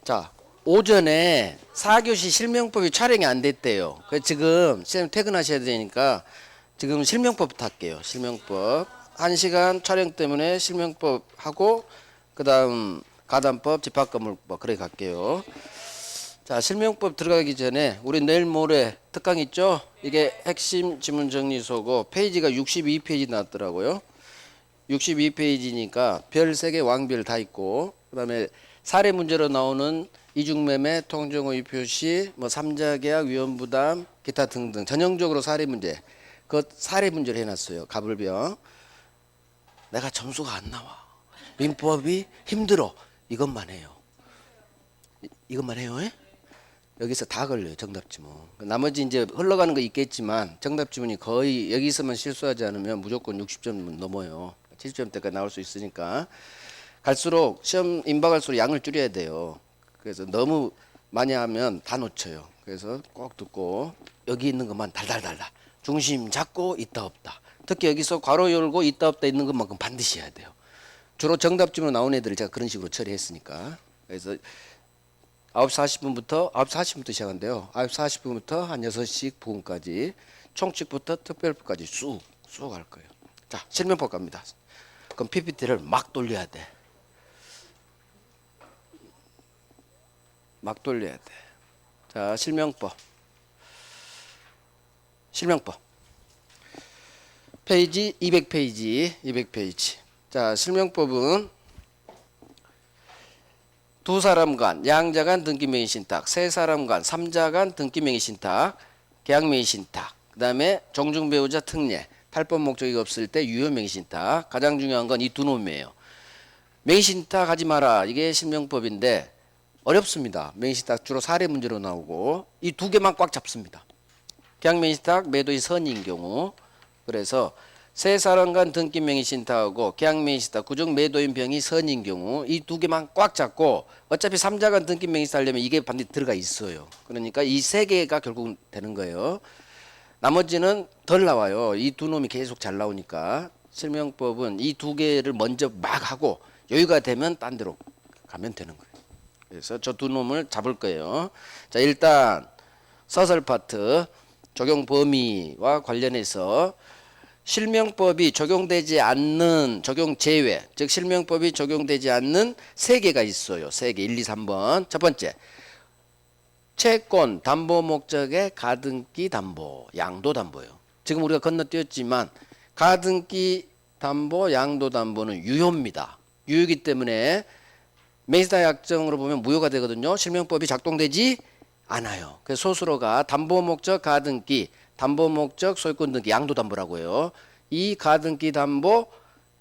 자, 오전에 4교시 실명법이 촬영이 안 됐대요. 그래서 지금 선생님 퇴근하셔야 되니까 지금 실명법부터 할게요. 실명법. 1시간 촬영 때문에 실명법 하고 그 다음 가담법, 집합건물법 그렇게 갈게요. 자, 실명법 들어가기 전에 우리 내일 모레 특강 있죠? 이게 핵심 지문 정리소고 페이지가 62페이지 나왔더라고요. 62페이지니까 별 3개 왕별 다 있고 그 다음에 사례 문제로 나오는 이중매매, 통정의 표시, 뭐 삼자계약, 위험부담, 기타 등등 전형적으로 사례 문제. 그 사례 문제를 해놨어요. 가불병. 내가 점수가 안 나와. 민법이 힘들어. 이것만 해요. 이것만 해요. 에? 여기서 다 걸려요. 정답 지문. 나머지 이제 흘러가는 거 있겠지만 정답 지문이 거의 여기서만 실수하지 않으면 무조건 60점 넘어요. 70점대까지 나올 수 있으니까. 갈수록 시험 임박할수록 양을 줄여야 돼요. 그래서 너무 많이 하면 다 놓쳐요. 그래서 꼭 듣고 여기 있는 것만 달달달달 중심 잡고 있다 없다. 특히 여기서 괄호 열고 있다 없다 있는 것만큼 반드시 해야 돼요. 주로 정답집으로 나온 애들을 제가 그런 식으로 처리했으니까. 그래서 9시 40분부터 9시 40분부터 시작한대요. 9시 40분부터 한 6시 부분까지 총칙부터 특별부까지 쑥 할 거예요. 자, 실명법 갑니다. 그럼 PPT를 막 돌려야 돼. 막 돌려야 돼. 자, 실명법. 페이지 200페이지. 자, 실명법은 두 사람 간, 양자 간 등기명의 신탁, 세 사람 간, 삼자 간 등기명의 신탁, 계약명의 신탁, 그 다음에 종중배우자 특례, 탈법 목적이 없을 때 유효명의 신탁. 가장 중요한 건 이 두 놈이에요. 명의 신탁 하지 마라. 이게 실명법인데 어렵습니다. 명의신탁 주로 사례 문제로 나오고 이 두 개만 꽉 잡습니다. 계약명의신탁 매도의 선인 경우. 그래서 세 사람 간 등기 명의신탁하고 계약명의신탁 그중 매도인 병이 선인 경우 이 두 개만 꽉 잡고 어차피 삼자 간 등기 명의신탁 하려면 이게 반드시 들어가 있어요. 그러니까 이 세 개가 결국 되는 거예요. 나머지는 덜 나와요. 이 두 놈이 계속 잘 나오니까 실명법은 이 두 개를 먼저 막 하고 여유가 되면 딴 데로 가면 되는 거예요. 그래서 저 두 놈을 잡을 거예요. 자, 일단 서술 파트 적용 범위와 관련해서 실명법이 적용되지 않는 적용 제외, 즉 실명법이 적용되지 않는 세 개가 있어요. 세 개, 1, 2, 3번. 첫 번째, 채권 담보 목적의 가등기 담보, 양도 담보예요. 지금 우리가 건너뛰었지만 가등기 담보, 양도 담보는 유효입니다. 유효이기 때문에 명의신탁 약정으로 보면 무효가 되거든요. 실명법이 작동되지 않아요. 그래서 소수로가 담보 목적 가등기, 담보 목적 소유권 등기, 양도 담보라고 해요. 이 가등기 담보,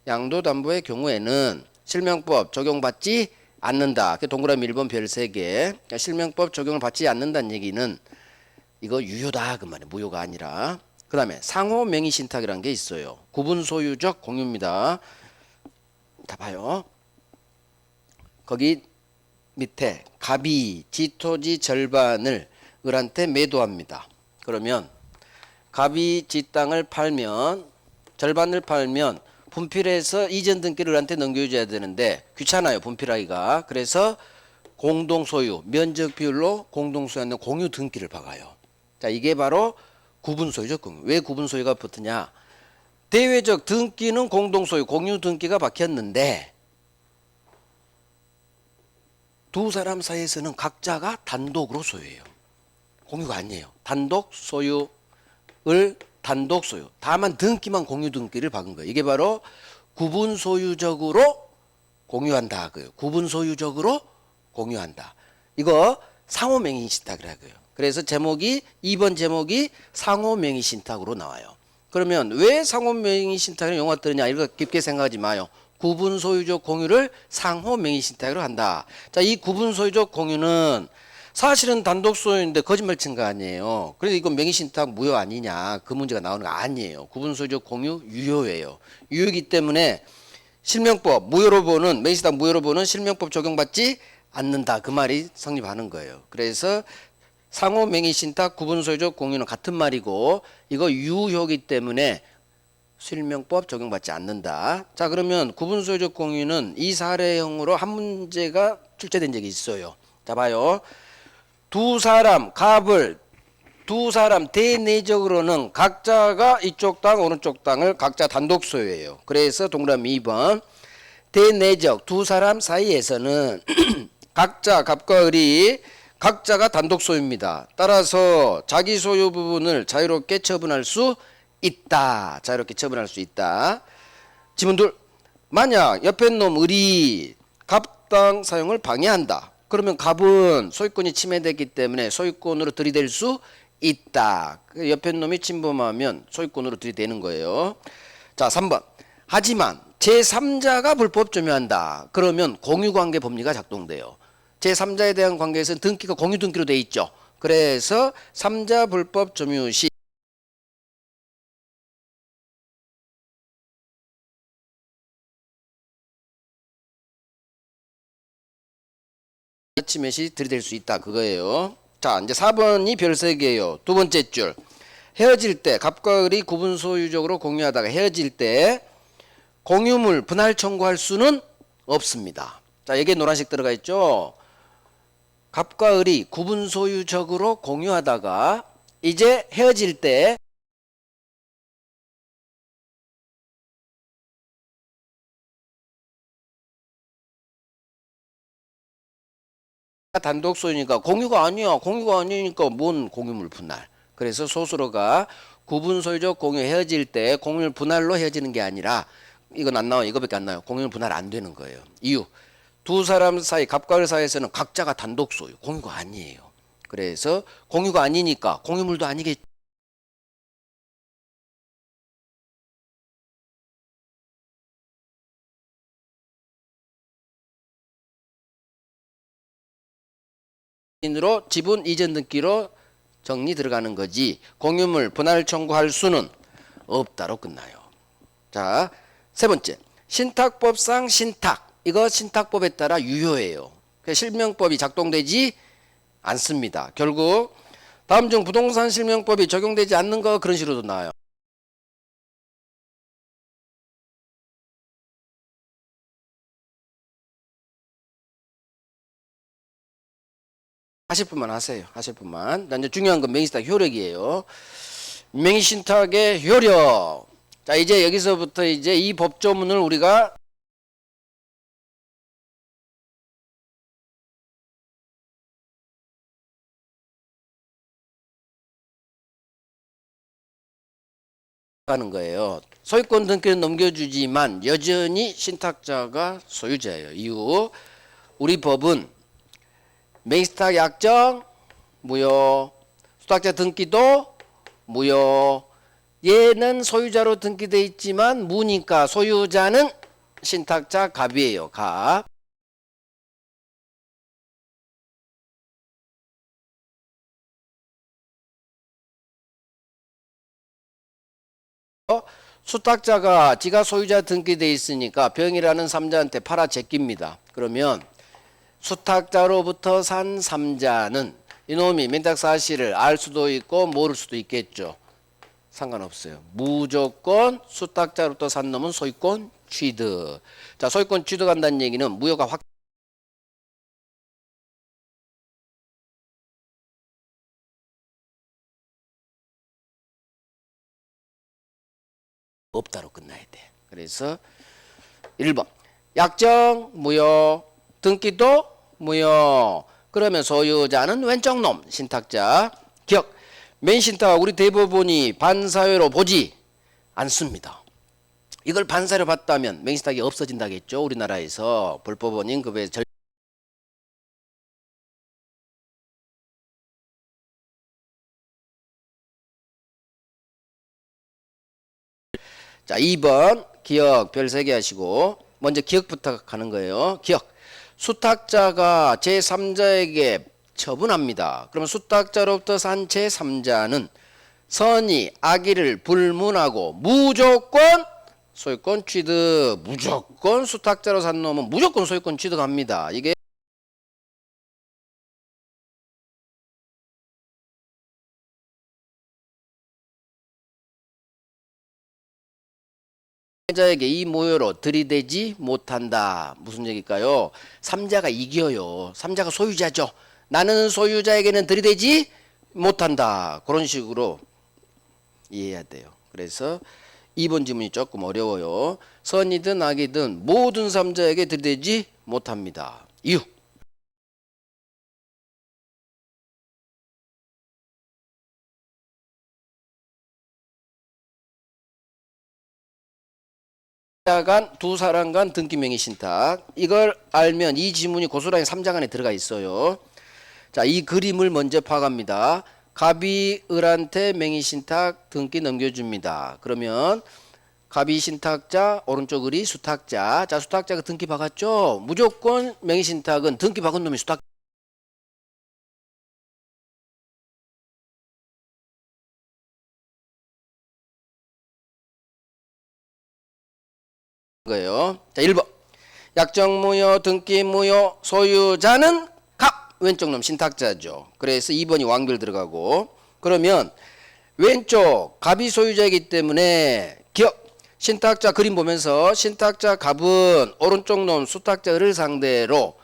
양도 담보의 경우에는 실명법 적용받지 않는다. 동그라미 1번 별 3개. 그러니까 실명법 적용을 받지 않는다는 얘기는 이거 유효다 그 말이에요. 무효가 아니라. 그 다음에 상호 명의 신탁이라는 게 있어요. 구분 소유적 공유입니다. 다 봐요. 거기 밑에 갑이 지토지 절반을 을한테 매도합니다. 그러면 갑이 지 땅을 팔면 절반을 팔면 분필해서 이전 등기를 을한테 넘겨줘야 되는데 귀찮아요. 분필하기가. 그래서 공동소유 면적 비율로 공동소유하는 공유 등기를 박아요. 자, 이게 바로 구분소유적 공유. 왜 구분소유가 붙으냐? 대외적 등기는 공동소유 공유 등기가 박혔는데 두 사람 사이에서는 각자가 단독으로 소유해요. 공유가 아니에요. 단독 소유를 단독 소유. 다만 등기만 공유 등기를 박은 거예요. 이게 바로 구분 소유적으로 공유한다. 구분 소유적으로 공유한다. 이거 상호 명의 신탁이라고요. 그래서 제목이 2번 제목이 상호 명의 신탁으로 나와요. 그러면 왜 상호 명의 신탁을 영화 뜨느냐? 이거 깊게 생각하지 마요. 구분 소유적 공유를 상호 명의 신탁으로 한다. 자, 이 구분 소유적 공유는 사실은 단독 소유인데 거짓말 친 거 아니에요. 그래서 이건 명의 신탁 무효 아니냐 그 문제가 나오는 거 아니에요. 구분 소유적 공유 유효예요. 유효이기 때문에 실명법 무효로 보는 명의 신탁 무효로 보는 실명법 적용받지 않는다 그 말이 성립하는 거예요. 그래서 상호 명의 신탁 구분 소유적 공유는 같은 말이고 이거 유효이기 때문에 실명법 적용받지 않는다. 자, 그러면 구분 소유적 공유는 이 사례형으로 한 문제가 출제된 적이 있어요. 자, 봐요. 두 사람 갑을 두 사람 대내적으로는 각자가 이쪽 땅 오른쪽 땅을 각자 단독 소유해요. 그래서 동그라미 2번 대내적 두 사람 사이에서는 각자 갑과 을이 각자가 단독 소유입니다. 따라서 자기 소유 부분을 자유롭게 처분할 수 있다. 자유롭게 처분할 수 있다. 지문 둘. 만약 옆에 놈 을이 갑 땅 사용을 방해한다. 그러면 갑은 소유권이 침해되기 때문에 소유권으로 들이댈 수 있다. 옆에 놈이 침범하면 소유권으로 들이대는 거예요. 자, 3번. 하지만 제3자가 불법 점유한다. 그러면 공유관계 법리가 작동돼요. 제3자에 대한 관계에서는 등기가 공유 등기로 돼 있죠. 그래서 3자 불법 점유 시 침해 시 들이댈 수 있다. 그거예요. 자, 이제 4번이 별세개예요. 두 번째 줄. 헤어질 때 갑과 을이 구분 소유적으로 공유하다가 헤어질 때 공유물 분할 청구할 수는 없습니다. 자, 여기에 노란색 들어가 있죠. 갑과 을이 구분 소유적으로 공유하다가 이제 헤어질 때 단독 소유니까 공유가 아니야. 공유가 아니니까 뭔 공유물 분할. 그래서 소수로가 구분 소유적 공유 헤어질 때 공유물 분할로 헤어지는 게 아니라 이건 안 나와. 이거밖에 안 나와요. 공유물 분할 안 되는 거예요. 이유. 두 사람 사이 갑과 을 사이에서는 각자가 단독 소유. 공유가 아니에요. 그래서 공유가 아니니까 공유물도 아니겠죠. 인으로 지분 이전 등기로 정리 들어가는 거지 공유물 분할 청구할 수는 없다로 끝나요. 자, 세 번째 신탁법상 신탁 이거 신탁법에 따라 유효해요. 실명법이 작동되지 않습니다. 결국 다음 중 부동산 실명법이 적용되지 않는 거 그런 식으로도 나와요. 40분만 하세요. 40분만. 이제 중요한 건 명의신탁 효력이에요. 명의신탁의 효력. 자, 이제 여기서부터 이제 이 법조문을 우리가 하는 거예요. 소유권 등기는 넘겨주지만 여전히 신탁자가 소유자예요. 이후 우리 법은 명의신탁 약정 무효, 수탁자 등기도 무효. 얘는 소유자로 등기돼 있지만 무니까 소유자는 신탁자 갑이에요. 갑. 수탁자가 지가 소유자 등기돼 있으니까 병이라는 삼자한테 팔아 제낍니다. 그러면 수탁자로부터 산 삼자는 이놈이 민탁 사실을 알 수도 있고 모를 수도 있겠죠. 상관없어요. 무조건 수탁자로부터 산 놈은 소유권 취득. 자, 소유권 취득한다는 얘기는 무효가 확 없다로 끝나야 돼. 그래서 1번 약정 무효, 등기도 무효. 그러면 소유자는 왼쪽 놈 신탁자. 기억. 맨신탁 우리 대법원이 반사회로 보지 않습니다. 이걸 반사회로 봤다면 맹신탁이 없어진다겠죠. 우리나라에서 불법원인 급의 자, 2번 기억 별 3개 하시고 먼저 기억부터 가는 거예요. 기억. 수탁자가 제3자에게 처분합니다. 그러면 수탁자로부터 산 제3자는 선의 악의를 불문하고 무조건 소유권 취득. 무조건 수탁자로 산 놈은 무조건 소유권 취득합니다. 이게 자에게 이 모여로 들이대지 못한다. 무슨 얘기일까요? 삼자가 이겨요. 삼자가 소유자죠. 나는 소유자에게는 들이대지 못한다. 그런 식으로 이해해야 돼요. 그래서 2번 지문이 조금 어려워요. 선이든 악이든 모든 삼자에게 들이대지 못합니다. 이유. 두 사람 간 등기명의 신탁. 이걸 알면 이 지문이 고스란히 3장 안에 들어가 있어요. 자, 이 그림을 먼저 파갑니다. 갑이 을한테 명의 신탁 등기 넘겨줍니다. 그러면 갑이 신탁자, 오른쪽 을이 수탁자. 자, 수탁자가 등기 박았죠? 무조건 명의 신탁은 등기 박은 놈이 수탁. 거예요. 자, 1번. 약정무효, 등기무효, 소유자는 갑. 왼쪽 놈 신탁자죠. 그래서 2번이 완결 들어가고. 그러면 왼쪽 갑이 소유자이기 때문에 기억. 신탁자 그림 보면서 신탁자 갑은 오른쪽 놈 수탁자 을을 상대로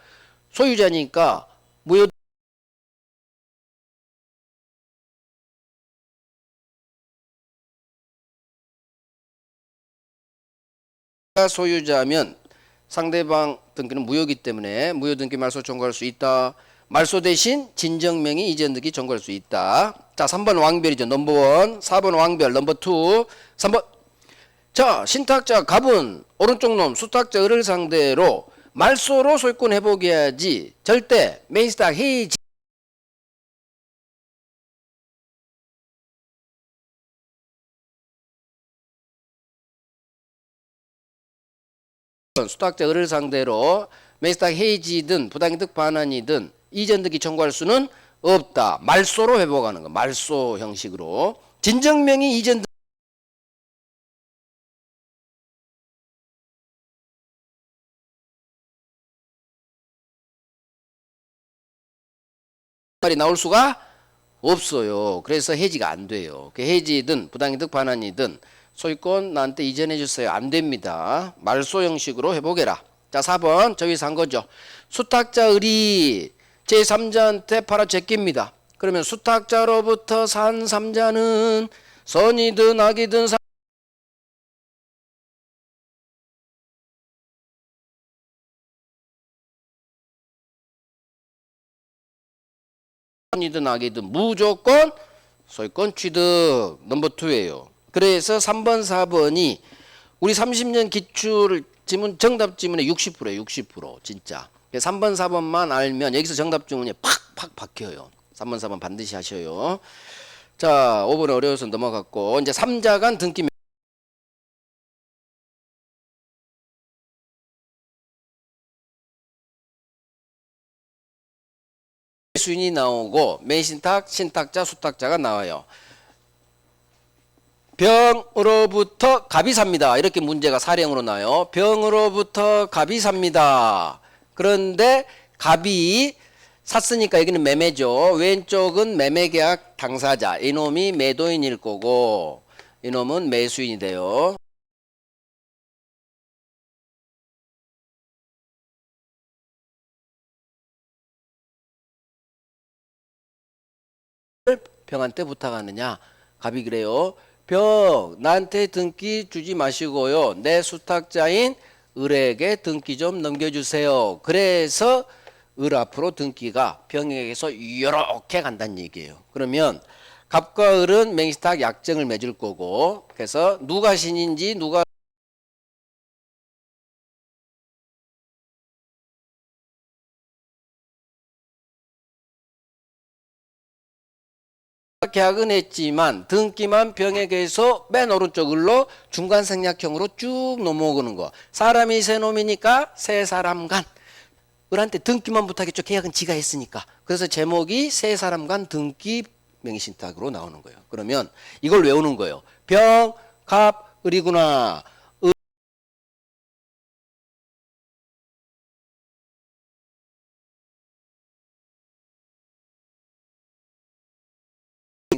소유자니까 무효 소유자면 상대방 등기는 무효이기 때문에 무효 등기 말소 청구할 수 있다. 말소 대신 진정명의 이전 등기 청구할 수 있다. 자, 3번 왕별이죠. 넘버 1. 4번 왕별 넘버 2. 3번. 자, 신탁자 갑은 오른쪽 놈 수탁자 을을 상대로 말소로 소유권 회복해야지. 절대 메인스탁 해지 수탁자 을을 상대로 메인스탁 해지든 부당이득 반환이든 이전 등기 청구할 수는 없다. 말소로 회복하는 거. 말소 형식으로. 진정명의 이전 말이 나올 수가 없어요. 그래서 해지가 안 돼요. 해지든 부당이득 반환이든 소유권 나한테 이전해 주세요. 안 됩니다. 말소 형식으로 회복해라. 자, 4번 저기 산 거죠. 수탁자 을이 제3자한테 팔아 제낍니다. 그러면 수탁자로부터 산 3자는 선이든 악이든 선이든 악이든 무조건 소유권 취득 넘버 2예요. 그래서 3번, 4번이 우리 30년 기출 지문 정답 지문의 60%예요. 60% 진짜. 3번, 4번만 알면 여기서 정답 지문이 팍팍 박혀요. 3번, 4번 반드시 하셔요. 자, 5번 어려워서 넘어갔고 이제 3자 간 등기 수인이 나오고 매신탁, 신탁자, 수탁자가 나와요. 병으로부터 갑이 삽니다. 이렇게 문제가 사령으로 나요. 병으로부터 갑이 삽니다. 그런데 갑이 샀으니까 여기는 매매죠. 왼쪽은 매매계약 당사자. 이놈이 매도인일 거고 이놈은 매수인이 돼요. 병한테 부탁하느냐? 갑이 그래요. 병 나한테 등기 주지 마시고요. 내 수탁자인 을에게 등기 좀 넘겨주세요. 그래서 을 앞으로 등기가 병에게서 이렇게 간다는 얘기예요. 그러면 갑과 을은 맹시탁 약정을 맺을 거고 그래서 누가 신인지 누가 계약은 했지만 등기만 병에게서 맨 오른쪽 을로 중간 생략형으로 쭉 넘어오는 거. 사람이 세 놈이니까 세 사람 간 을한테 등기만 부탁했죠. 계약은 지가 했으니까. 그래서 제목이 세 사람 간 등기 명의신탁으로 나오는 거예요. 그러면 이걸 외우는 거예요. 병, 갑, 을이구나.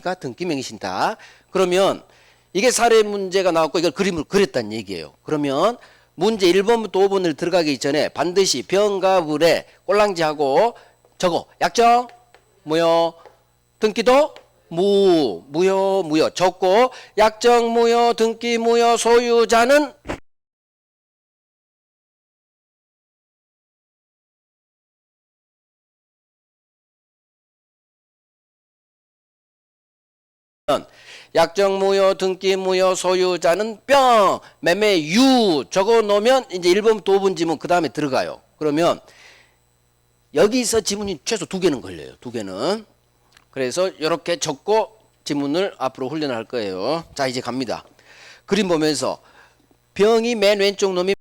그러니까 등기 명의신탁. 그러면 이게 사례 문제가 나왔고 이걸 그림을 그렸다는 얘기예요. 그러면 문제 1번부터 5번을 들어가기 전에 반드시 병과 불에 꼴랑지하고 저거 약정 무효 등기도 무효 적고 약정 무효 등기 무효 소유자는 약정 무효 등기 무효 소유자는 뿅 매매 유 적어 놓으면 이제 1번부터 5번 지문 그 다음에 들어가요. 그러면 여기서 지문이 최소 2개는 걸려요. 2개는. 그래서 이렇게 적고 지문을 앞으로 훈련할 거예요. 자 이제 갑니다. 그림 보면서 병이 맨 왼쪽 놈이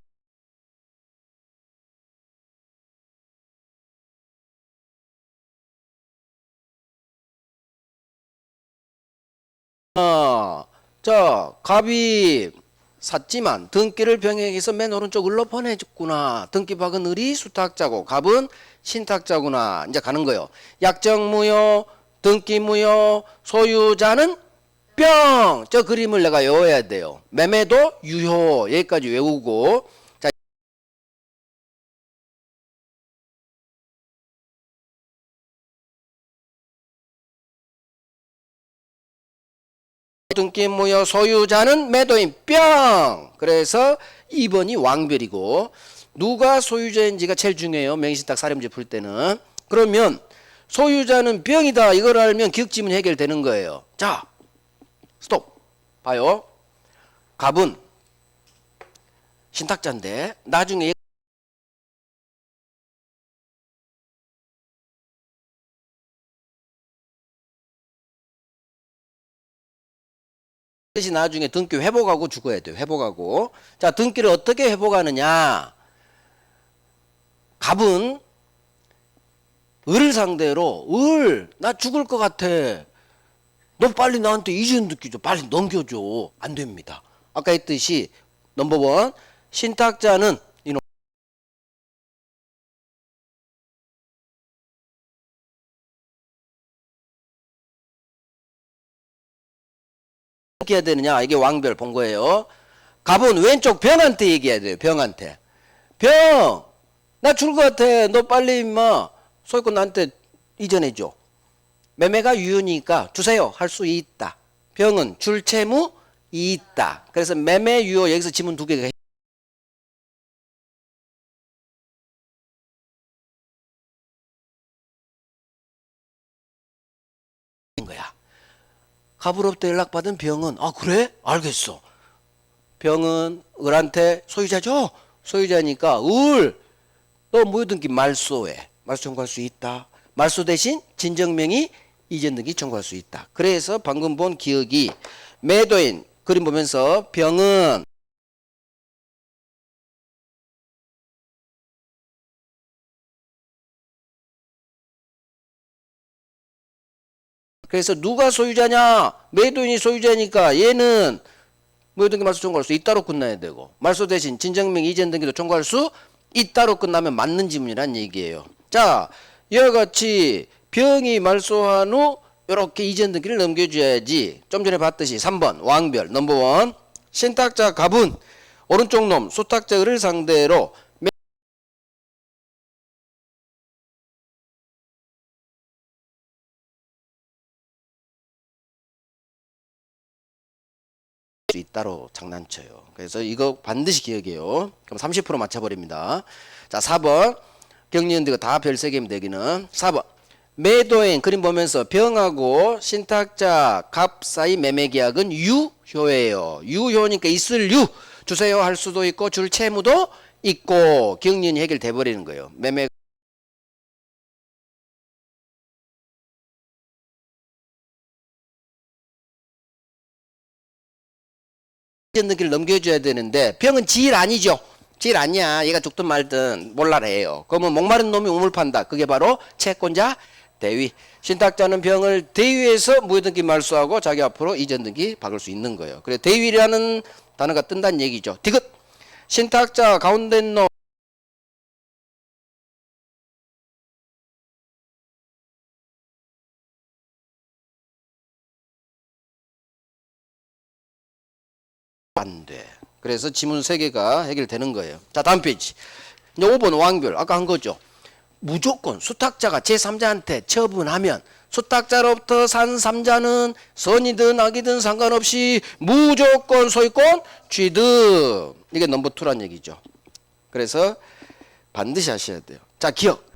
자 갑이 샀지만 등기를 병행해서 맨 오른쪽으로 보내줬구나. 등기박은 을이 수탁자고 갑은 신탁자구나. 이제 가는 거예요. 약정 무효 등기 무효 소유자는 뿅! 저 그림을 내가 외워야 돼요. 매매도 유효 여기까지 외우고 자 등기 무효 소유자는 매도인 뿅! 그래서 2번이 왕별이고 누가 소유자인지가 제일 중요해요. 명의신탁 사례문제 풀 때는. 그러면 소유자는 병이다. 이걸 알면 기억지문 해결되는 거예요. 자 스톱 봐요. 갑은 신탁자인데 나중에 뜻이 나중에 등기 회복하고 죽어야 돼요. 회복하고. 자, 등기를 어떻게 회복하느냐? 갑은 을을 상대로 나 죽을 것 같아. 너 빨리 나한테 이전 등기 줘. 빨리 넘겨줘. 안 됩니다. 아까 했듯이 넘버원 신탁자는 이놈 어떻게 해야 되느냐? 이게 왕별 본 거예요. 갑은 왼쪽 병한테 얘기해야 돼요. 병한테. 병! 나 죽을 것 같아. 너 빨리 임마 소유권 나한테 이전해줘. 매매가 유효니까 주세요 할 수 있다. 병은 줄 채무 있다. 그래서 매매 유효 여기서 지문 2개가 있는 거야. 갑으로부터 연락받은 병은 그래? 알겠어. 병은 을한테 소유자죠? 소유자니까 너 무효등기 말소해. 말소 청구할 수 있다. 말소 대신 진정명의 이전 등기 청구할 수 있다. 그래서 방금 본 기억이 매도인 그림 보면서 병은 그래서 누가 소유자냐? 매도인이 소유자니까 얘는 무효등기 말소 청구할 수 있다로 끝나야 되고 말소 대신 진정명 이전 등기도 청구할 수 있다로 끝나면 맞는 지문이란 얘기예요. 자, 이와 같이 병이 말소한 후 이렇게 이전 등기를 넘겨줘야지. 좀 전에 봤듯이 3번 왕별 넘버원 신탁자 갑은 오른쪽 놈 수탁자 을을 상대로 수 있다로 장난쳐요. 그래서 이거 반드시 기억해요. 그럼 30% 맞춰버립니다. 자 4번 격리연대가 다 별 3개면 되기는 4번 매도인 그림 보면서 병하고 신탁자 갑 사이 매매계약은 유효예요. 유효니까 있을 유 주세요 할 수도 있고 줄 채무도 있고 격리연이 해결돼 버리는 거예요. 매매 이전 등기를 넘겨줘야 되는데 병은 지일 아니죠. 지일 아니야. 얘가 죽든 말든 몰라래요. 그러면 목마른 놈이 우물 판다. 그게 바로 채권자 대위. 신탁자는 병을 대위해서 무효등기 말소하고 자기 앞으로 이전 등기 박을 수 있는 거예요. 그래 대위라는 단어가 뜬다는 얘기죠. 디귿 신탁자 가운데 놈 그래서 지문 3개가 해결되는 거예요. 자, 다음 페이지. 이제 5번 완결. 아까 한 거죠. 무조건 수탁자가 제3자한테 처분하면 수탁자로부터 산 3자는 선이든 악이든 상관없이 무조건 소유권 취득. 이게 넘버 2란 얘기죠. 그래서 반드시 하셔야 돼요. 자, 기억.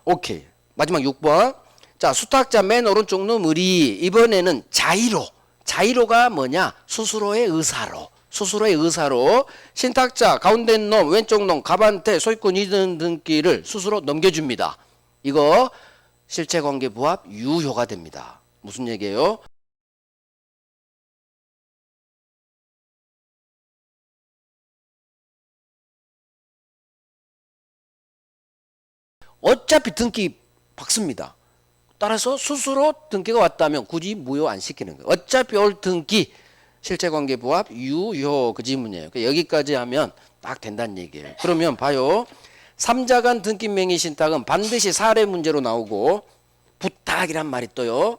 오케이. 마지막 6번. 자, 수탁자 맨 오른쪽 놈 을이 이번에는 자의로가 뭐냐? 스스로의 의사로 신탁자 가운데 놈 왼쪽 놈 갑한테 소유권 이전 등기를 스스로 넘겨줍니다. 이거 실체관계 부합 유효가 됩니다. 무슨 얘기예요? 어차피 등기 박습니다. 따라서 스스로 등기가 왔다면 굳이 무효 안 시키는 거예요. 어차피 올 등기 실체관계 부합 유효 그 지문이에요. 여기까지 하면 딱 된다는 얘기예요. 그러면 봐요. 3자 간 등기 명의 신탁은 반드시 사례 문제로 나오고 부탁이란 말이 떠요.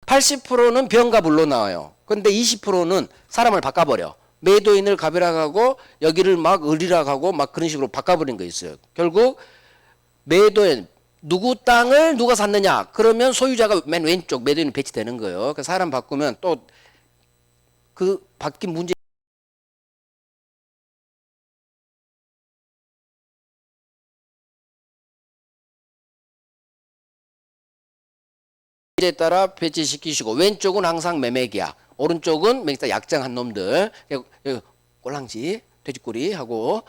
(80%는) 병과 불로 나와요. 근데 20%는 사람을 바꿔버려. 매도인을 갑이라고 하고 여기를 막 을이라고 하고 막 그런 식으로 바꿔버린 거 있어요. 결국 매도인 누구 땅을 누가 샀느냐 그러면 소유자가 맨 왼쪽 매도인이 배치되는 거예요. 그 사람 바꾸면 또 그 바뀐 문제 에 따라 배치시키시고 왼쪽은 항상 매매계약 오른쪽은 매기다 약정한 놈들 꼴랑지 돼지꼬리 하고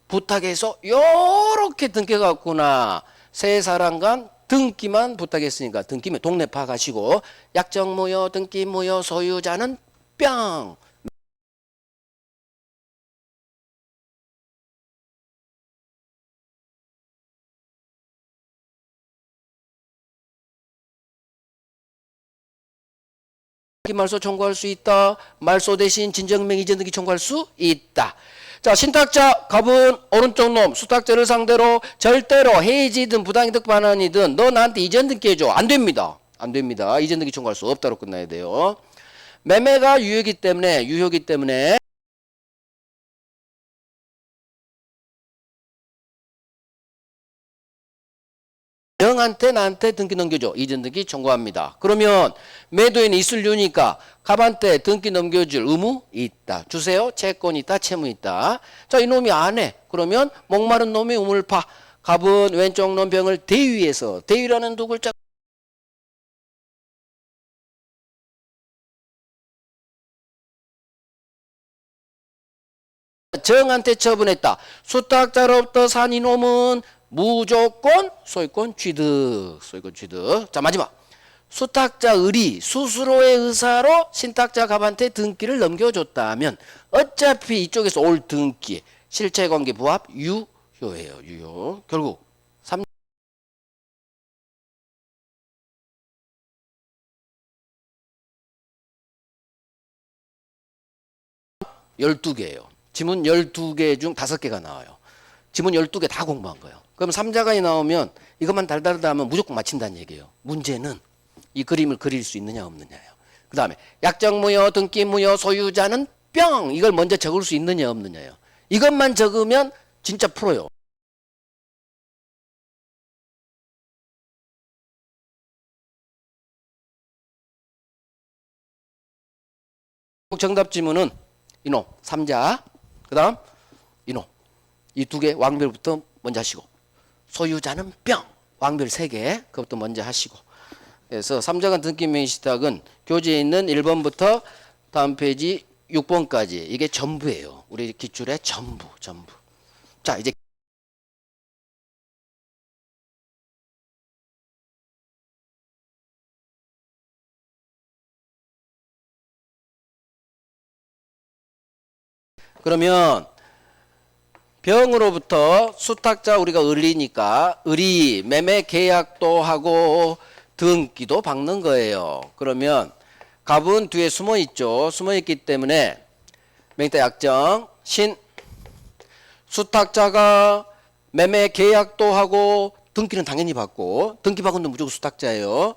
부탁해서 요렇게 등기해갔구나. 세 사람 간 등기만 부탁했으니까 등기면 동네 파가시고 약정 무효 등기 무효 소유자는 뿅. 말소 청구할 수 있다. 말소 대신 진정명 이전 등기 청구할 수 있다. 자, 신탁자 갑은 오른쪽 놈 수탁자를 상대로 절대로 해지든 부당이득 반환이든 너 나한테 이전 등기 해줘. 안 됩니다. 안 됩니다. 이전 등기 청구할 수 없다로 끝나야 돼요. 매매가 유효기 때문에 영한테 나한테 등기 넘겨줘. 이전 등기 청구합니다. 그러면 매도인이 있으려니까 갑한테 등기 넘겨줄 의무 있다. 주세요. 채권 있다. 채무 있다. 자, 이놈이 안 해. 그러면 목마른 놈이 우물파. 갑은 왼쪽 놈 병을 대위에서 대위라는 두 글자 정한테 처분했다. 수탁자로부터 산 이놈은 무조건 소유권 취득. 자, 마지막. 수탁자 을이 스스로의 의사로 신탁자 갑한테 등기를 넘겨줬다면 어차피 이쪽에서 올 등기 실체관계 부합 유효예요. 유효. 결국 3 12개예요. 지문 12개 중 5개가 나와요. 지문 12개 다 공부한 거예요. 그럼 3자간이 나오면 이것만 달달하다 하면 무조건 맞힌다는 얘기예요. 문제는 이 그림을 그릴 수 있느냐 없느냐예요. 그 다음에 약정 무효, 등기 무효, 소유자는 뿅 이걸 먼저 적을 수 있느냐 없느냐예요. 이것만 적으면 진짜 프로요. 정답 지문은 이놈 3자 그 다음 이놈 이 2개 왕별부터 먼저 하시고 소유자는 뿅 왕별 3개 그것부터 먼저 하시고 그래서 3자간 등기 명의 신탁은 교재에 있는 1번부터 다음 페이지 6번까지 이게 전부예요. 우리 기출의 전부. 자, 이제 그러면 병으로부터 수탁자 우리가 을이니까 을이 매매 계약도 하고 등기도 박는 거예요. 그러면 갑은 뒤에 숨어 있죠. 숨어 있기 때문에 맹타 약정 신 수탁자가 매매 계약도 하고 등기는 당연히 받고 등기 받은 건 무조건 수탁자예요.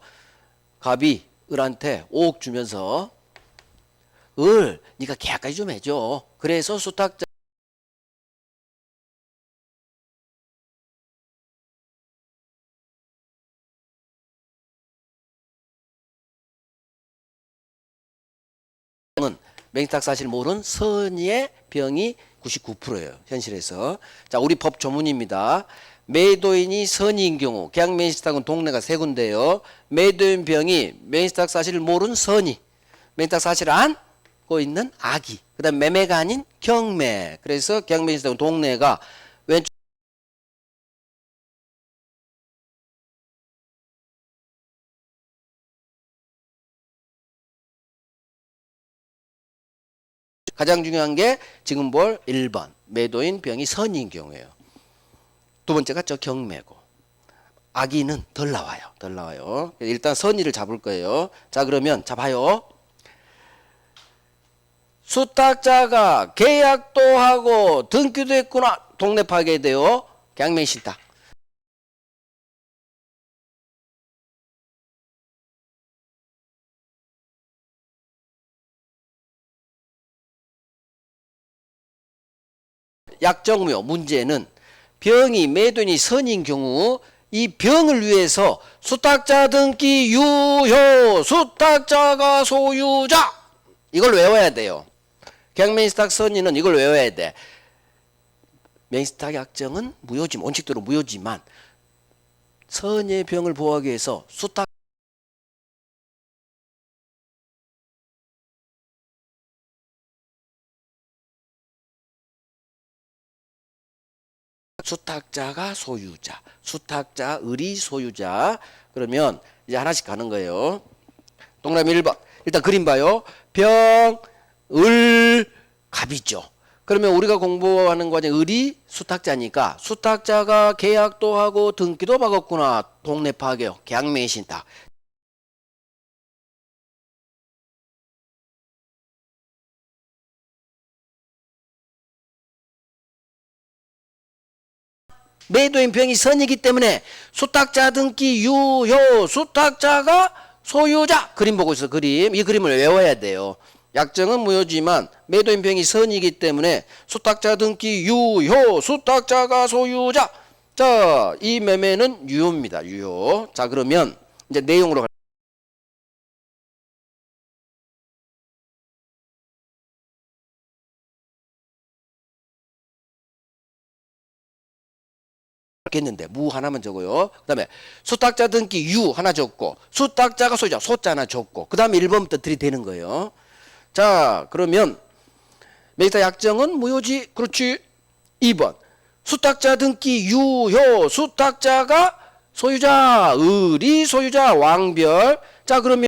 갑이 을한테 5억 주면서 을 네가 계약까지 좀 해줘. 그래서 수탁자 은 맹탁 사실 모르는 선의의 병이 99%예요. 현실에서. 자, 우리 법 조문입니다. 매도인이 선의인 경우 계약 맹탁은 동네가 세 군데요. 매도인 병이 맹탁 사실을 모르는 선의, 맹탁 사실을 안고 있는 악의, 그 다음 매매가 아닌 경매. 그래서 계약 맹탁은 동네가 왼쪽 가장 중요한 게 지금 볼 1번 매도인 병이 선의인 경우예요. 두 번째가 저 경매고 악의는 덜 나와요. 덜 나와요. 일단 선의를 잡을 거예요. 자, 그러면 잡아요. 수탁자가 계약도 하고 등기도 했구나. 동네 파괴돼요. 계약맹신탁. 약정무효. 문제는 병이 매도인이 선인 경우 이 병을 위해서 수탁자 등기 유효 수탁자가 소유자 이걸 외워야 돼요. 계약맹신탁 선인은 이걸 외워야 돼. 맹신탁 약정은 무효지만 원칙대로 무효지만 선의 병을 보호하기 위해서 수탁자가 소유자, 수탁자 을이 소유자. 그러면 이제 하나씩 가는 거예요. 동그라미 1번. 일단 그림 봐요. 병, 을, 갑이죠. 그러면 우리가 공부하는 과정 을이 수탁자니까 수탁자가 계약도 하고 등기도 박았구나. 동네 파괴요. 계약맹신탁. 매도인 병이 선이기 때문에 수탁자 등기 유효 수탁자가 소유자. 그림 보고 있어. 그림. 이 그림을 외워야 돼요. 약정은 무효지만 매도인 병이 선이기 때문에 수탁자 등기 유효 수탁자가 소유자. 자, 이 매매는 유효입니다. 유효. 자, 그러면 이제 내용으로 했는데 무 하나만 적어요. 그 다음에 수탁자 등기 유 하나 적고 수탁자가 소유자 소자 하나 적고 그 다음에 1번부터 들이대는 거예요. 자, 그러면 매입자 약정은 무효지. 그렇지. 2번 수탁자 등기 유효 수탁자가 소유자 을이 소유자 왕별. 자, 그러면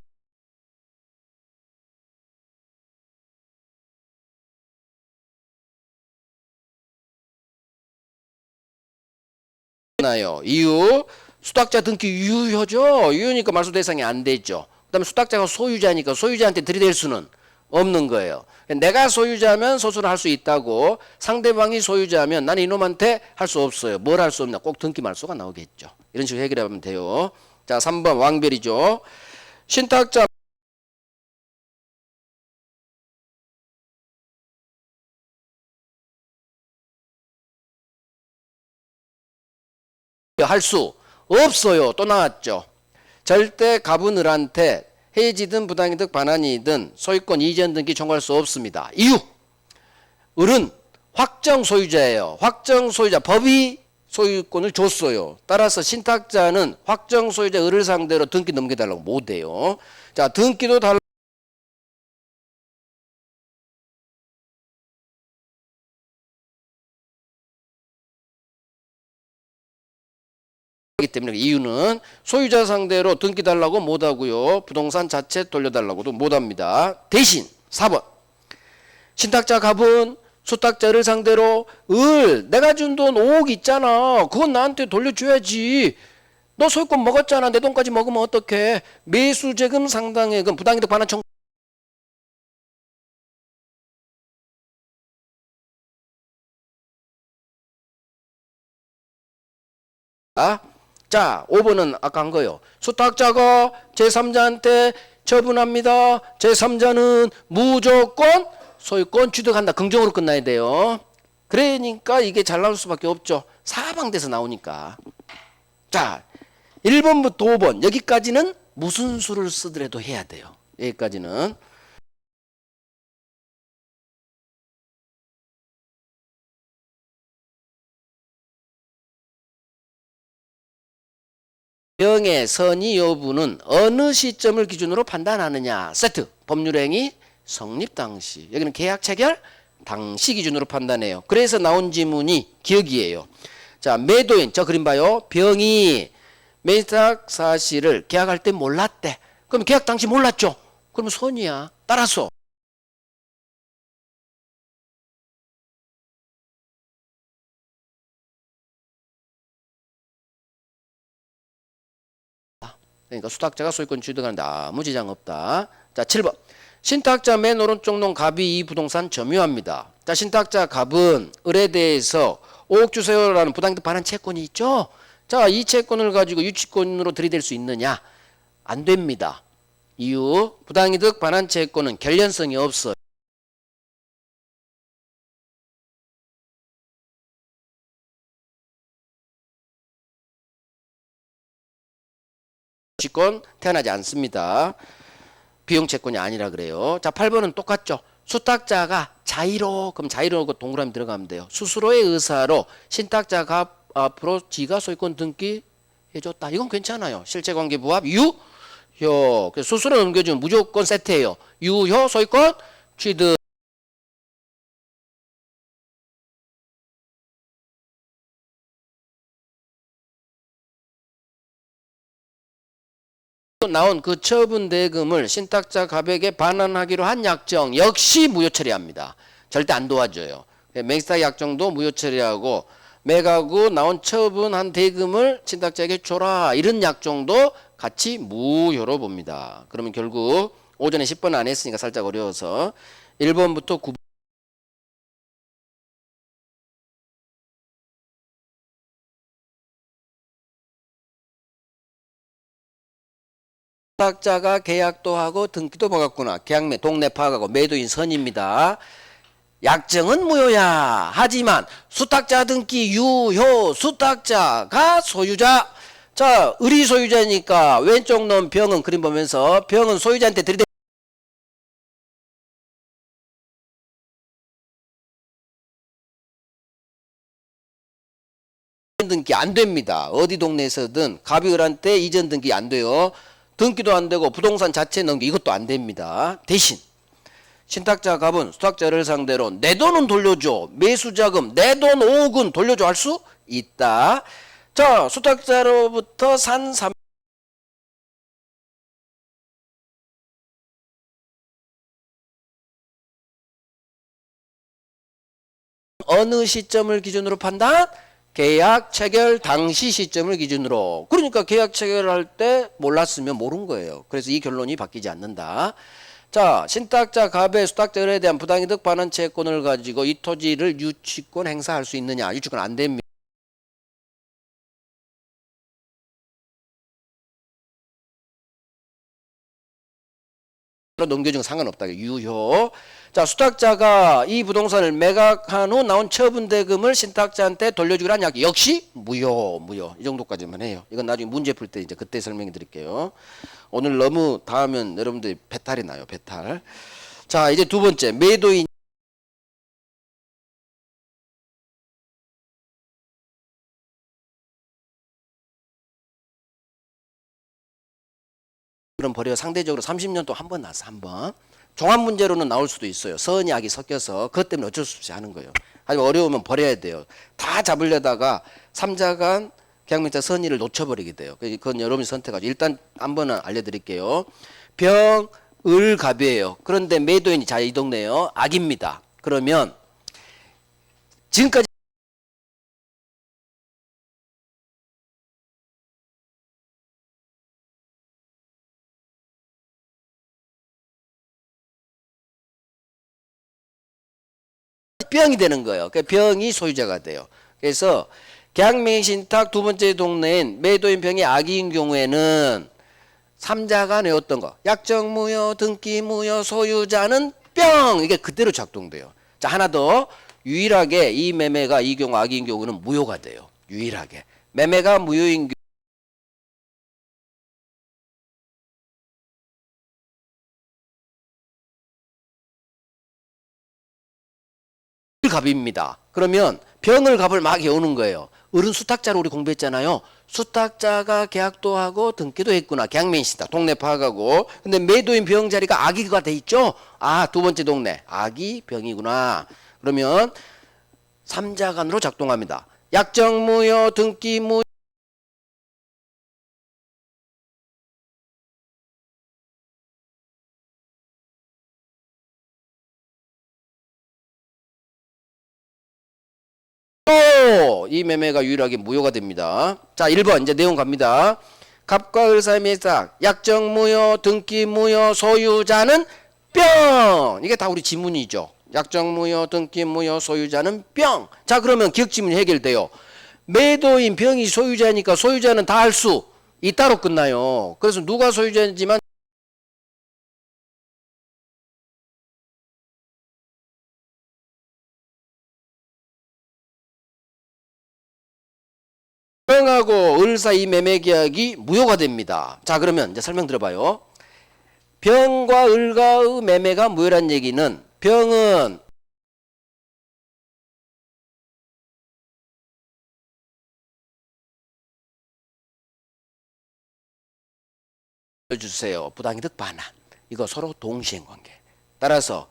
나요. 이유 수탁자 등기 유효죠. 유효니까 말소 대상이 안 되죠. 그다음에 수탁자가 소유자니까 소유자한테 들이댈 수는 없는 거예요. 내가 소유자면 소수를 할 수 있다고 상대방이 소유자면 나는 이놈한테 할 수 없어요. 뭘 할 수 없냐? 꼭 등기 말소가 나오겠죠. 이런 식으로 해결하면 돼요. 자, 3번 왕별이죠. 신탁자 할 수 없어요. 또 나왔죠. 절대 갑은 을한테 해지든 부당이득 반환이든 소유권 이전 등기 청구할 수 없습니다. 이유 을은 확정 소유자예요. 확정 소유자 법이 소유권을 줬어요. 따라서 신탁자는 확정 소유자 을을 상대로 등기 넘겨달라고 못해요. 자, 등기도 달라. 기 때문에 이유는 소유자 상대로 등기 달라고 못하고요. 부동산 자체 돌려달라고도 못합니다. 대신 4번 신탁자 갑은 수탁자를 상대로 을 내가 준 돈 5억 있잖아. 그건 나한테 돌려줘야지. 너 소유권 먹었잖아. 내 돈까지 먹으면 어떡해. 매수재금 상당액은 부당이득 반환 청구. 자, 5번은 아까 한 거요. 수탁자가 제3자한테 처분합니다. 제3자는 무조건 소유권 취득한다. 긍정으로 끝나야 돼요. 그러니까 이게 잘 나올 수밖에 없죠. 사방돼서 나오니까. 자, 1번부터 5번 여기까지는 무슨 수를 쓰더라도 해야 돼요. 여기까지는. 병의 선의 여부는 어느 시점을 기준으로 판단하느냐. 세트. 법률행위 성립 당시. 여기는 계약 체결 당시 기준으로 판단해요. 그래서 나온 지문이 기억이에요. 자, 매도인 저 그림 봐요. 병이 매각 사실을 계약할 때 몰랐대. 그럼 계약 당시 몰랐죠. 그러면 손이야. 따라서 그러니까 수탁자가 소유권 취득하는데 아무 지장 없다. 자, 7번. 신탁자 맨 오른쪽 논 갑이 이 부동산 점유합니다. 자, 신탁자 갑은 을에 대해서 5억 주세요라는 부당이득 반환 채권이 있죠. 자, 이 채권을 가지고 유치권으로 들이댈 수 있느냐? 안 됩니다. 이유, 부당이득 반환 채권은 결련성이 없어요. 유치권 태어나지 않습니다. 비용 채권이 아니라 그래요. 자, 8번은 똑같죠. 수탁자가 자의로, 그럼 자의로 동그라미 들어가면 돼요. 스스로의 의사로 신탁자 갑 앞으로 지가 소유권 등기 해줬다. 이건 괜찮아요. 실체관계 부합 유효. 스스로 넘겨주면 무조건 세트예요. 유효 소유권 취득. 나온 그 처분 대금을 신탁자 갑에게 반환하기로 한 약정 역시 무효 처리합니다. 절대 안 도와줘요. 맹세탁 약정도 무효 처리하고 매각 후 나온 처분한 대금을 신탁자에게 줘라 이런 약정도 같이 무효로 봅니다. 그러면 결국 오전에 10번 안 했으니까 살짝 어려워서 1번부터 9번 수탁자가 계약도 하고 등기도 받았구나. 계약매 동네 파악하고 매도인 선입니다. 약정은 무효야. 하지만 수탁자 등기 유효. 수탁자가 소유자. 자, 을이 소유자니까 왼쪽 놈 병은 그림 보면서 병은 소유자한테 들이대 등기 안 됩니다. 어디 동네에서든 갑이 을한테 이전 등기 안 돼요. 등기도 안 되고 부동산 자체 넘기 이것도 안 됩니다. 대신 신탁자 갑은 수탁자를 상대로 내 돈은 돌려줘. 매수자금 내 돈 5억은 돌려줘 할 수 있다. 자, 수탁자로부터 산 어느 시점을 기준으로 판단? 계약 체결 당시 시점을 기준으로. 그러니까 계약 체결할 때 몰랐으면 모른 거예요. 그래서 이 결론이 바뀌지 않는다. 자, 신탁자 갑의 수탁자에 대한 부당이득 반환 채권을 가지고 이 토지를 유치권 행사할 수 있느냐? 유치권 안 됩니다. 넘겨주는 건 상관없다. 유효. 자, 수탁자가 이 부동산을 매각한 후 나온 처분 대금을 신탁자한테 돌려주기로 약 역시 무효. 이 정도까지만 해요. 이건 나중에 문제 풀 때 이제 그때 설명해 드릴게요. 오늘 너무 다 하면 여러분들이 배탈이 나요. 배탈. 자, 이제 두 번째 매도인 그럼 버려 상대적으로 30년 동안 한 번 나왔어. 한 번. 종합 문제로는 나올 수도 있어요. 선약이 섞여서 그것 때문에 어쩔 수 없이 하는 거예요. 하지만 어려우면 버려야 돼요. 다 잡으려다가 3자간 계약명자 선의를 놓쳐버리게 돼요. 그건 여러분이 선택하죠. 일단 한 번은 알려드릴게요. 병, 을, 갑이에요. 그런데 매도인이 자 이 동네요. 악입니다. 그러면 지금까지 병이 되는 거예요. 그 병이 소유자가 돼요. 그래서 계약맹신탁 두 번째 동네인 매도인 병이 악의인 경우에는 삼자가 내었던 거 약정무효, 등기무효, 소유자는 뿅 이게 그대로 작동돼요. 자 하나 더 유일하게 이 매매가 이 경우 악의인 경우는 무효가 돼요. 유일하게 매매가 무효인 갑입니다. 그러면 병을 갑을 막 외우는 거예요. 어른 수탁자로 우리 공부했잖아요. 수탁자가 계약도 하고 등기도 했구나. 계약맹신탁 동네 파악하고. 근데 매도인 병 자리가 악의가 돼 있죠. 아, 두 번째 동네 악의 병이구나. 그러면 삼자간으로 작동합니다. 약정무효, 등기무효 이 매매가 유일하게 무효가 됩니다. 자, 1번 이제 내용 갑니다. 갑과 을 사이의 매각, 약정무효, 등기무효, 소유자는 뿅. 이게 다 우리 지문이죠. 약정무효, 등기무효, 소유자는 뿅. 자, 그러면 기억지문이 해결돼요. 매도인 병이 소유자니까 소유자는 다 할 수 있다로 끝나요. 그래서 누가 소유자인지만 병하고 을 사이 매매 계약이 무효가 됩니다. 자, 그러면 이제 설명 들어봐요. 병과 을과의 매매가 무효란 얘기는 병은 주세요. 부당이득 반환. 이거 서로 동시행 관계. 따라서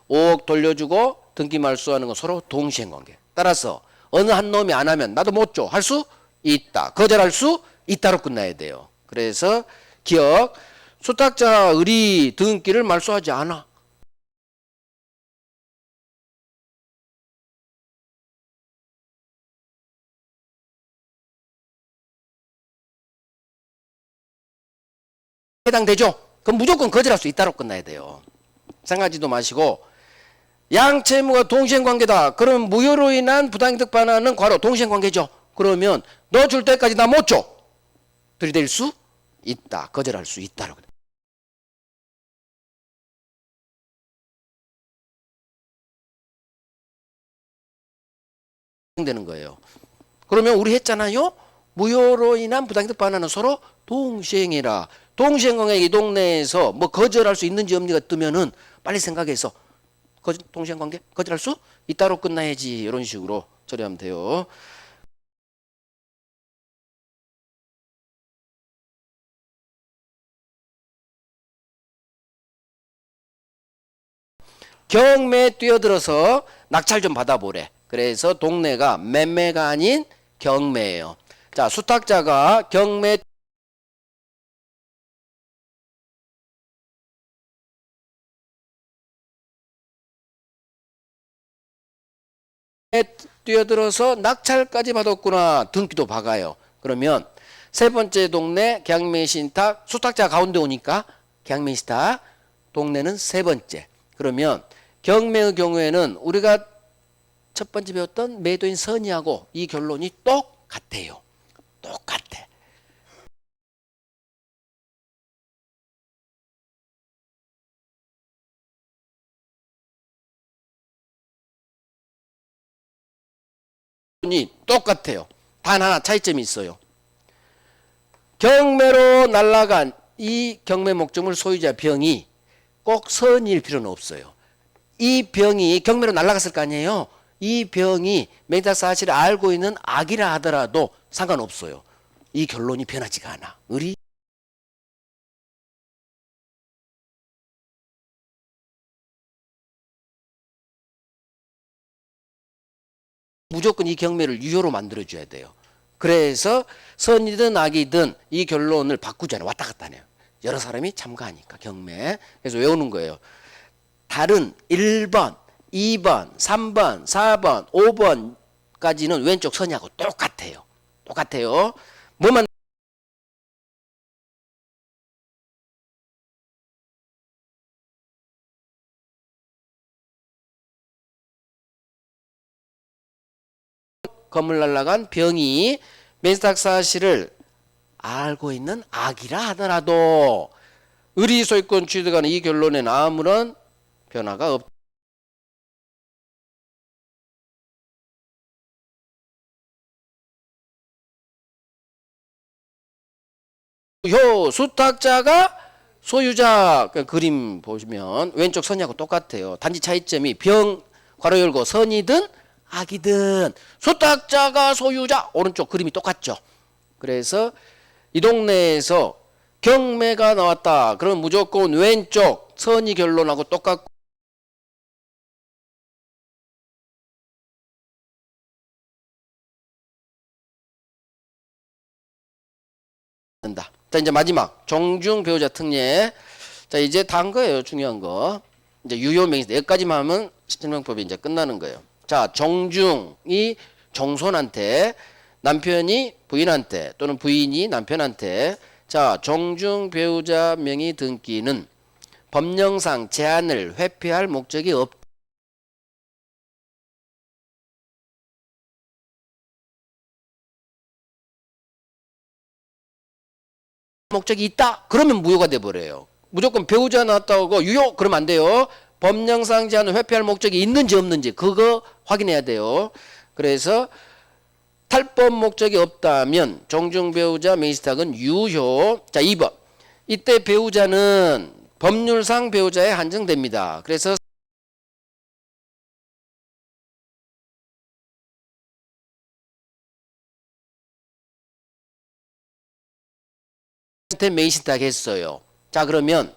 5억 돌려주고 등기 말소하는 건 서로 동시행 관계. 따라서 어느 한 놈이 안 하면 나도 못 줘. 할 수 있다. 거절할 수 있다로 끝나야 돼요. 그래서 기억. 수탁자 을이 등기를 말소하지 않아. 해당되죠? 그럼 무조건 거절할 수 있다로 끝나야 돼요. 생각하지도 마시고 양채무가 동시행관계다. 그럼 무효로 인한 부당이득 반환은 과로 동시행관계죠. 그러면 너 줄 때까지 나 못 줘. 들이댈 수 있다. 거절할 수 있다로 되는 거예요. 그러면 우리 했잖아요. 무효로 인한 부당이득 반환은 서로 동시행이라. 동시행관계 이 동네에서 뭐 거절할 수 있는지 없는지가 뜨면은 빨리 생각해서 동시행관계 거절할 수 있다로 끝나야지. 이런 식으로 처리하면 돼요. 경매에 뛰어들어서 낙찰 좀 받아보래. 그래서 동네가 매매가 아닌 경매예요. 자, 수탁자가 경매 뛰어들어서 낙찰까지 받았구나. 등기도 박아요. 그러면 세 번째 동네 계약매신탁 수탁자 가운데 오니까 계약매신탁 동네는 세 번째. 그러면 경매의 경우에는 우리가 첫 번째 배웠던 매도인 선의하고 이 결론이 똑같아요. 똑같아. 이 똑같아요. 단 하나 차이점이 있어요. 경매로 날라간 이 경매 목적물 소유자 병이 꼭 선일 필요는 없어요. 이 병이 경매로 날라갔을 거 아니에요. 이 병이 맹탁 사실을 알고 있는 악이라 하더라도 상관없어요. 이 결론이 변하지가 않아. 을이 무조건 이 경매를 유효로 만들어줘야 돼요. 그래서 선이든 악이든 이 결론을 바꾸잖아요. 왔다 갔다 하네요. 여러 사람이 참가하니까 경매. 그래서 외우는 거예요. 다른 1번, 2번, 3번, 4번, 5번까지는 왼쪽 선이하고 똑같아요. 똑같아요. 뭐만 건물 날라간 병이 맹세탁 사실을 알고 있는 악이라 하더라도 의리 소유권 취득하는 이 결론에는 아무런 변화가 없다. 수탁자가 소유자. 그림 보시면 왼쪽 선이하고 똑같아요. 단지 차이점이 병 괄호 열고 선이든 악이든 수탁자가 소유자. 오른쪽 그림이 똑같죠. 그래서 이 동네에서 경매가 나왔다. 그럼 무조건 왼쪽 선이 결론하고 똑같고 된다. 자, 이제 마지막 정중 배우자 특례. 자, 이제 다 한 거예요. 중요한 거. 이제 유효 명의 여기까지만 하면 실명법이 이제 끝나는 거예요. 자, 정중이 정손한테, 남편이 부인한테 또는 부인이 남편한테. 자, 정중 배우자 명의 등기는 법령상 제한을 회피할 목적이 없다. 목적이 있다. 그러면 무효가 돼 버려요. 무조건 배우자 나왔다고 유효 그러면 안 돼요. 법령상 제한을 회피할 목적이 있는지 없는지 그거 확인해야 돼요. 그래서 탈법 목적이 없다면 정중 배우자 명의신탁은 유효. 자, 2번. 이때 배우자는 법률상 배우자에 한정됩니다. 그래서 명의신탁 했어요. 자, 그러면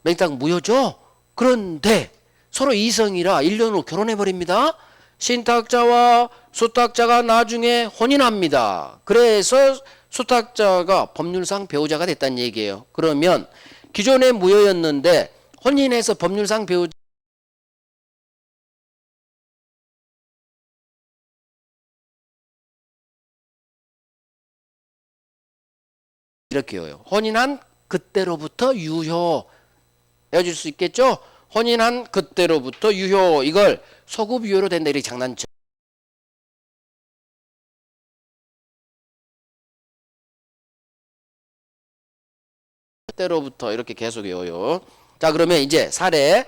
명의신탁 무효죠? 그런데 서로 이성이라 1년 후 결혼해버립니다. 신탁자와 수탁자가 나중에 혼인합니다. 그래서 수탁자가 법률상 배우자가 됐다는 얘기예요. 그러면 기존에 무효였는데 혼인해서 법률상 배우자 이렇게요. 혼인한 그때로부터 유효. 헤어질 수 있겠죠? 혼인한 그때로부터 유효. 이걸 소급 유효로 된다 이렇게 장난쳐. 그때로부터 이렇게 계속 외워요. 자, 그러면 이제 사례.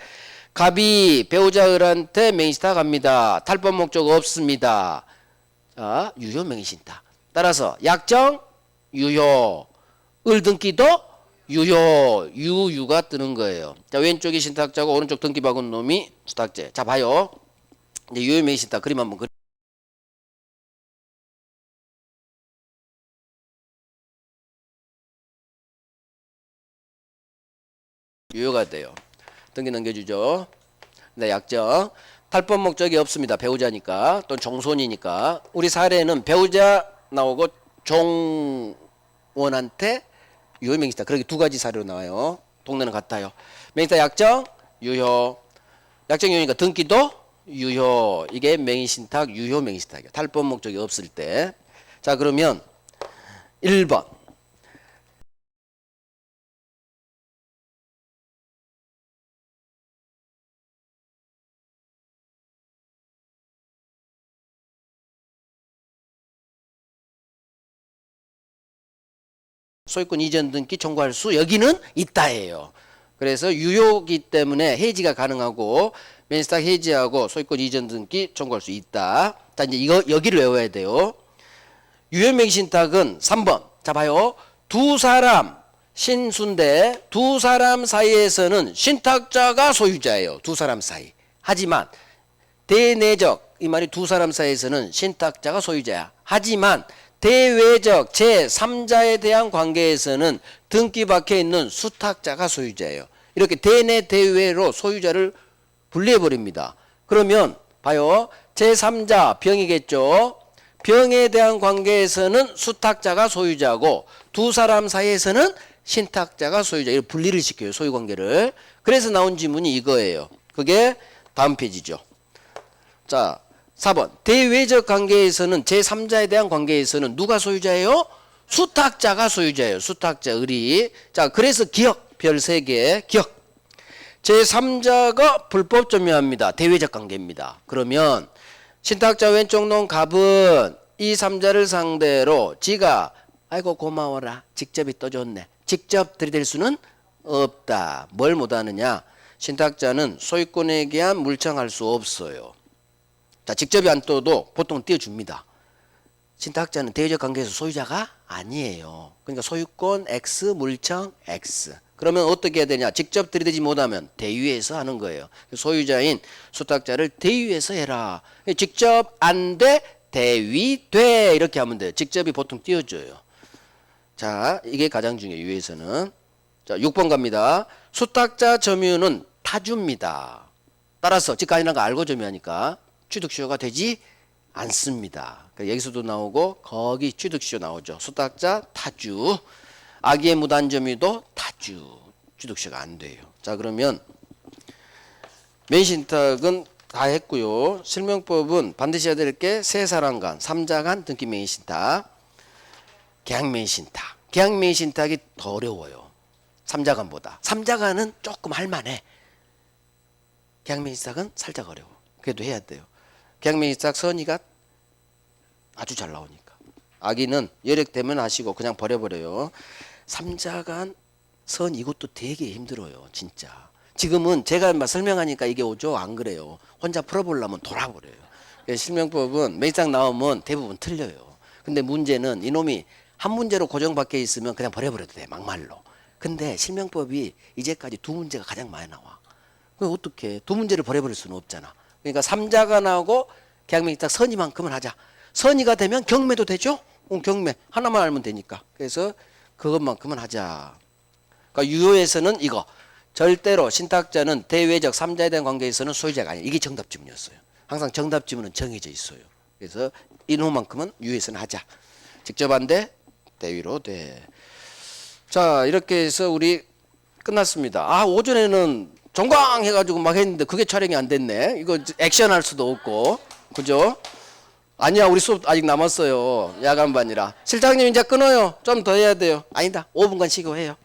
갑이 배우자들한테 명의신탁 합니다. 탈법 목적 없습니다. 자, 유효 명의신탁. 따라서 약정 유효. 을등기도 유효. 유유가 뜨는 거예요. 자, 왼쪽이 신탁자고 오른쪽 등기 박은 놈이 수탁제. 자, 봐요. 이제 유효 명의신탁 그림 한번 그려. 유효가 돼요. 등기 넘겨주죠. 네, 약정. 탈법 목적이 없습니다. 배우자니까. 또 정손이니까. 우리 사례는 배우자 나오고 종원한테 유효 명의신탁. 그렇게 두 가지 사례로 나와요. 동네는 같아요. 명의신탁 약정 유효. 약정 유효니까 등기도 유효. 이게 명의신탁 유효 명의신탁이에요. 탈법 목적이 없을 때. 자, 그러면 1번. 소유권 이전 등기 청구할 수 여기는 있다예요. 그래서 유효기 때문에 해지가 가능하고 명의신탁 해지하고 소유권 이전 등기 청구할 수 있다. 자, 이제 이거 여기를 외워야 돼요. 유효 명의신탁은 3번. 자, 봐요. 두 사람 신수인데 두 사람 사이에서는 신탁자가 소유자예요. 두 사람 사이. 하지만 대내적 이 말이 두 사람 사이에서는 신탁자가 소유자야. 하지만 대외적 제3자에 대한 관계에서는 등기 밖에 있는 수탁자가 소유자예요. 이렇게 대내 대외로 소유자를 분리해버립니다. 그러면 봐요. 제3자 병이겠죠. 병에 대한 관계에서는 수탁자가 소유자고 두 사람 사이에서는 신탁자가 소유자. 이렇게 분리를 시켜요. 소유관계를. 그래서 나온 지문이 이거예요. 그게 다음 페이지죠. 자, 4번. 대외적 관계에서는 제3자에 대한 관계에서는 누가 소유자예요? 수탁자가 소유자예요. 수탁자 의리. 자, 그래서 기억 별 3개 기억. 제3자가 불법 점유합니다. 대외적 관계입니다. 그러면 신탁자 왼쪽 놈 갑은 이 삼자를 상대로 지가 아이고 고마워라 직접이 떠줬네. 직접 들이댈 수는 없다. 뭘 못하느냐? 신탁자는 소유권에 대한 물청할 수 없어요. 자, 직접이 안 떠도 보통 띄워줍니다. 신탁자는 대외적 관계에서 소유자가 아니에요. 그러니까 소유권 X, 물청 X. 그러면 어떻게 해야 되냐? 직접 들이대지 못하면 대위에서 하는 거예요. 소유자인 수탁자를 대위에서 해라. 직접 안 돼, 대위 돼 이렇게 하면 돼요. 직접이 보통 띄워줘요. 자, 이게 가장 중요해요. 유에서는. 자, 6번 갑니다. 수탁자 점유는 타주입니다. 따라서 직관이라는 거 알고 점유하니까 취득시효가 되지 않습니다. 여기서도 나오고 거기 취득시효 나오죠. 수탁자 타주. 악의의 무단점유도 타주. 취득시효가 안 돼요. 자, 그러면 매입신탁은 다 했고요. 실명법은 반드시 해야 될 게 세 사람 간, 삼자 간 등기 매입신탁, 계약 매입신탁. 계약 매입신탁이 더 어려워요. 삼자 간보다. 삼자 간은 조금 할만해. 계약 매입신탁은 살짝 어려워. 그래도 해야 돼요. 계약 매입신탁 선의가 아주 잘 나오니까. 악의는 여력되면 하시고 그냥 버려버려요. 삼자 간 선 이것도 되게 힘들어요. 진짜. 지금은 제가 막 설명하니까 이게 오죠. 안 그래요. 혼자 풀어보려면 돌아버려요. 실명법은 매입상 나오면 대부분 틀려요. 근데 문제는 이놈이 한 문제로 고정박혀 있으면 그냥 버려버려도 돼. 막말로. 근데 실명법이 이제까지 두 문제가 가장 많이 나와. 그럼 어떻게 두 문제를 버려버릴 수는 없잖아. 그러니까 삼자가 나오고 계약매입상 선의만큼은 하자. 선의가 되면 경매도 되죠? 경매 하나만 알면 되니까. 그래서 그것만큼은 하자. 그러니까 유효에서는 이거 절대로 신탁자는 대외적 삼자에 대한 관계에서는 소유자가 아니에요. 이게 정답 지문이었어요. 항상 정답 지문은 정해져 있어요. 그래서 이놈만큼은 유효에서는 하자. 직접 안 돼? 대위로 돼. 자, 이렇게 해서 우리 끝났습니다. 아, 오전에는 정광 해가지고 막 했는데 그게 촬영이 안 됐네. 이거 액션 할 수도 없고. 그죠? 아니야, 우리 수업 아직 남았어요. 야간반이라. 실장님 이제 끊어요. 좀 더 해야 돼요. 아니다. 5분간 쉬고 해요.